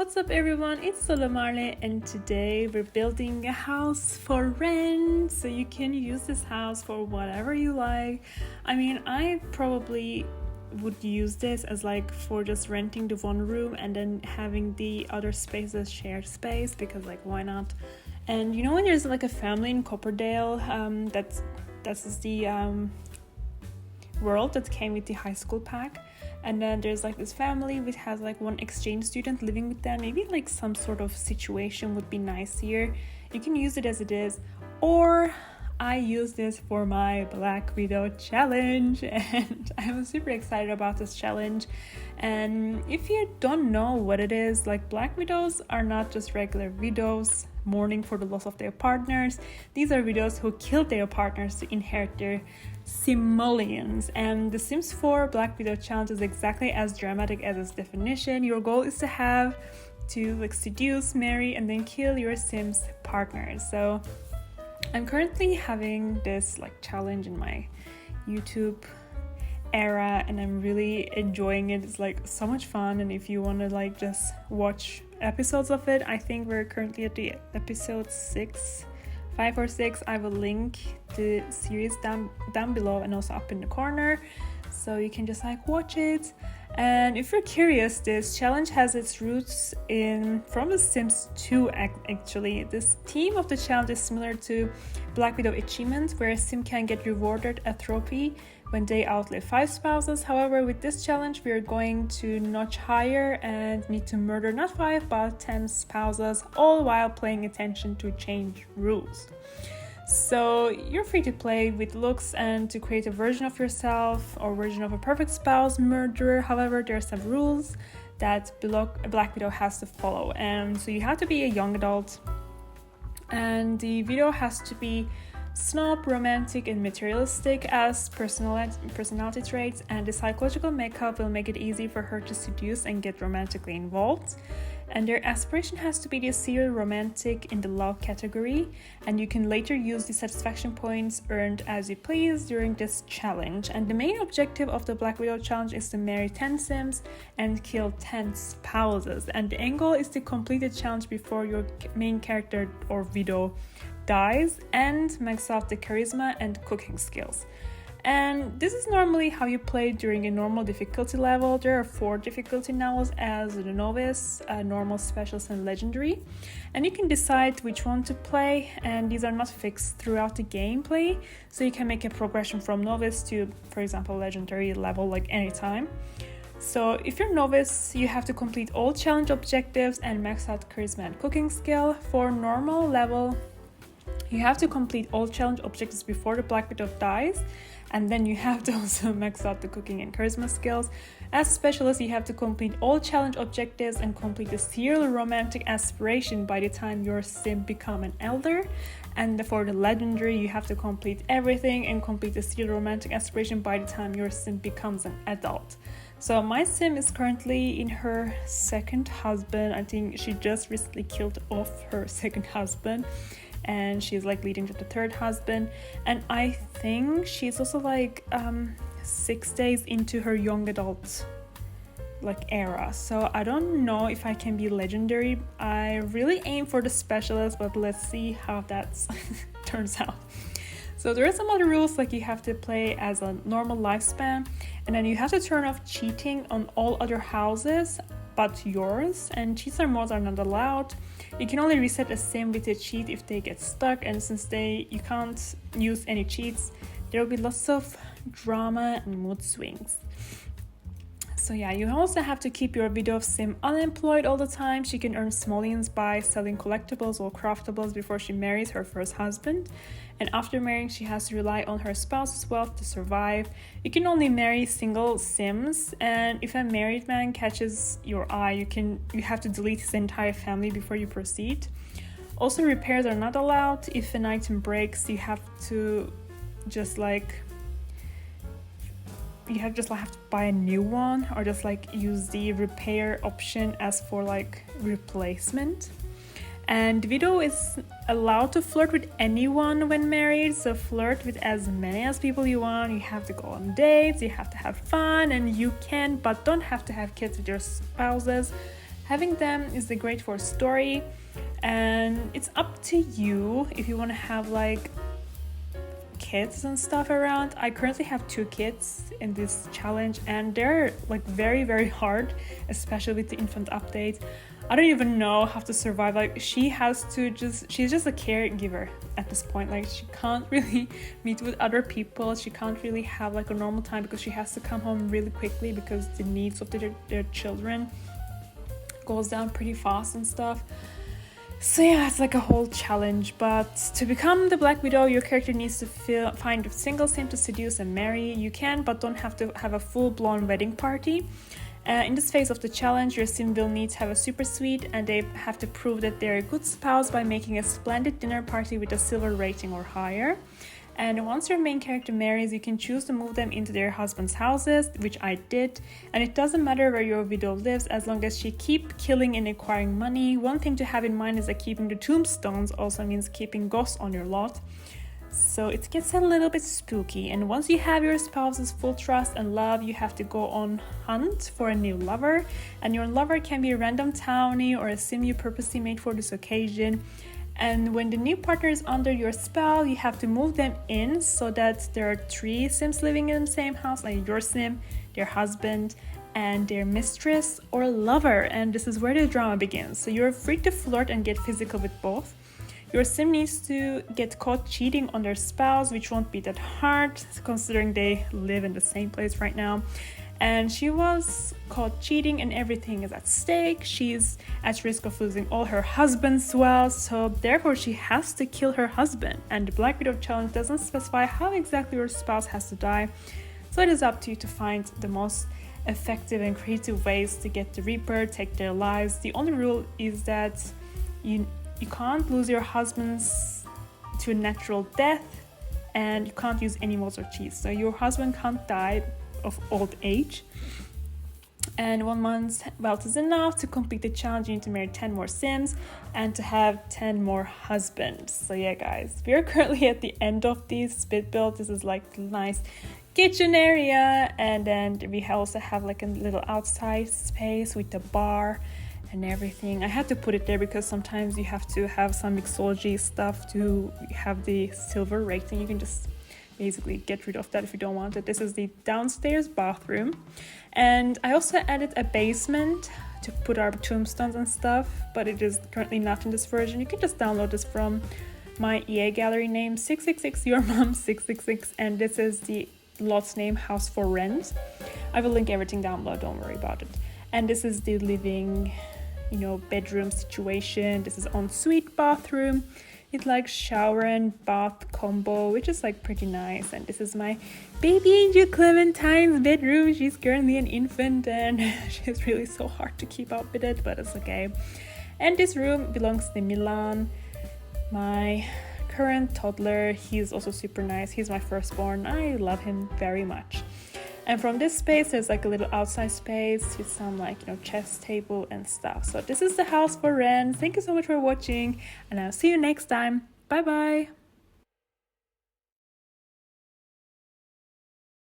What's up everyone, it's Salomarle and today we're building a house for rent, so you can use this house for whatever you like. I probably would use this as for just renting the one room and then having the other space as shared space, because why not? And when there's a family in Copperdale, that's the world that came with the high school pack. And then there's this family which has one exchange student living with them. Maybe some sort of situation would be nice here. You can use it as it is, or I use this for my Black Widow challenge, and I'm super excited about this challenge. And if you don't know what it is, Black Widows are not just regular widows mourning for the loss of their partners. These are widows who killed their partners to inherit their simoleons. And the Sims 4 Black Widow challenge is exactly as dramatic as its definition. Your goal is to seduce, marry, and then kill your Sims partners. So I'm currently having this challenge in my YouTube era, and I'm really enjoying it. It's so much fun. And if you want to just watch episodes of it, I think we're currently at the episode 5 or 6. I will link the series down below and also up in the corner, so you can just watch it. And if you're curious, this challenge has its roots from The Sims 2 actually. This theme of the challenge is similar to Black Widow achievement, where a Sim can get rewarded a trophy when they outlive 5 spouses. However, with this challenge, we are going to notch higher and need to murder not 5 but 10 spouses, all while paying attention to change rules. So you're free to play with looks and to create a version of yourself or version of a perfect spouse murderer. However, there are some rules that Black Widow has to follow, and so you have to be a young adult, and the video has to be snob, romantic, and materialistic as personality traits, and the psychological makeup will make it easy for her to seduce and get romantically involved. And their aspiration has to be the serial romantic in the love category, and you can later use the satisfaction points earned as you please during this challenge. And the main objective of the Black Widow challenge is to marry 10 Sims and kill 10 spouses, and the end goal is to complete the challenge before your main character or widow dies and max out the charisma and cooking skills. And this is normally how you play during a normal difficulty level. There are 4 difficulty levels as the novice, normal, specialist, and legendary, and you can decide which one to play, and these are not fixed throughout the gameplay, so you can make a progression from novice to, for example, legendary level anytime. So if you're novice, you have to complete all challenge objectives and max out charisma and cooking skill. For normal level, you have to complete all challenge objectives before the Black Widow dies, and then you have to also max out the cooking and charisma skills. As specialist, you have to complete all challenge objectives and complete the serial romantic aspiration by the time your Sim become an elder. And for the legendary, you have to complete everything and complete the serial romantic aspiration by the time your Sim becomes an adult. So my Sim is currently in her second husband. I think she just recently killed off her second husband, and she's leading to the third husband, and I think she's also 6 days into her young adult era. So I don't know if I can be legendary. I really aim for the specialist, but let's see how that turns out. So there are some other rules, you have to play as a normal lifespan, and then you have to turn off cheating on all other houses but yours, and cheats or mods are not allowed. You can only reset a Sim with a cheat if they get stuck, and since you can't use any cheats, there will be lots of drama and mood swings. So yeah, you also have to keep your widow Sim unemployed all the time. She can earn simoleons by selling collectibles or craftables before she marries her first husband. And after marrying, she has to rely on her spouse's wealth to survive. You can only marry single Sims, and if a married man catches your eye, you have to delete his entire family before you proceed. Also, repairs are not allowed. If an item breaks, you have to have to buy a new one, or use the repair option as for replacement. And widow is allowed to flirt with anyone when married, so flirt with as many as people you want. You have to go on dates, you have to have fun, and you can but don't have to have kids with your spouses. Having them is great for story, and it's up to you if you want to have like kids and stuff around. I currently have 2 kids in this challenge, and they're like very, very hard, especially with the infant update. I don't even know how to survive. Like she's just a caregiver at this point. Like she can't really meet with other people. She can't really have like a normal time because she has to come home really quickly because the needs of their children goes down pretty fast and stuff. So yeah, it's like a whole challenge. But to become the Black Widow, your character needs to find a single sim to seduce and marry. You can, but don't have to have a full-blown wedding party. In this phase of the challenge, your sim will need to have a super suite, and they have to prove that they're a good spouse by making a splendid dinner party with a silver rating or higher. And once your main character marries, you can choose to move them into their husband's houses, which I did. And it doesn't matter where your widow lives as long as she keep killing and acquiring money. One thing to have in mind is that keeping the tombstones also means keeping ghosts on your lot. So it gets a little bit spooky, and once you have your spouse's full trust and love, you have to go on hunt for a new lover. And your lover can be a random townie or a sim you purposely made for this occasion. And when the new partner is under your spell, you have to move them in so that there are 3 sims living in the same house, like your sim, their husband, and their mistress or lover. And this is where the drama begins. So you're free to flirt and get physical with both. Your sim needs to get caught cheating on their spouse, which won't be that hard considering they live in the same place right now. And she was caught cheating and everything is at stake. She's at risk of losing all her husband's wealth, so therefore she has to kill her husband. And the Black Widow challenge doesn't specify how exactly your spouse has to die, so it is up to you to find the most effective and creative ways to get the Reaper, take their lives. The only rule is that you can't lose your husbands to a natural death, and you can't use any mods or cheats. So your husband can't die of old age, and 1 month's wealth is enough to complete the challenge. You need to marry 10 more sims and to have 10 more husbands. So yeah guys, we are currently at the end of this Speedbuild. This is like the nice kitchen area, and then we also have like a little outside space with the bar and everything. I had to put it there because sometimes you have to have some mixology stuff to have the silver rating. You can just basically get rid of that if you don't want it. This is the downstairs bathroom, and I also added a basement to put our tombstones and stuff, but it is currently not in this version. You can just download this from my EA gallery name 666 your mom 666, and this is the lot's name, House for Rent. I will link everything down below, don't worry about it. And this is the living, bedroom situation. This is ensuite bathroom. It's like shower and bath combo, which is like pretty nice. And this is my baby angel Clementine's bedroom. She's currently an infant and she's really so hard to keep up with it, but it's okay. And this room belongs to Milan, my current toddler. He's also super nice. He's my firstborn. I love him very much. And from this space, there's like a little outside space with some chess table and stuff. So this is the house for rent. Thank you so much for watching, and I'll see you next time. Bye bye.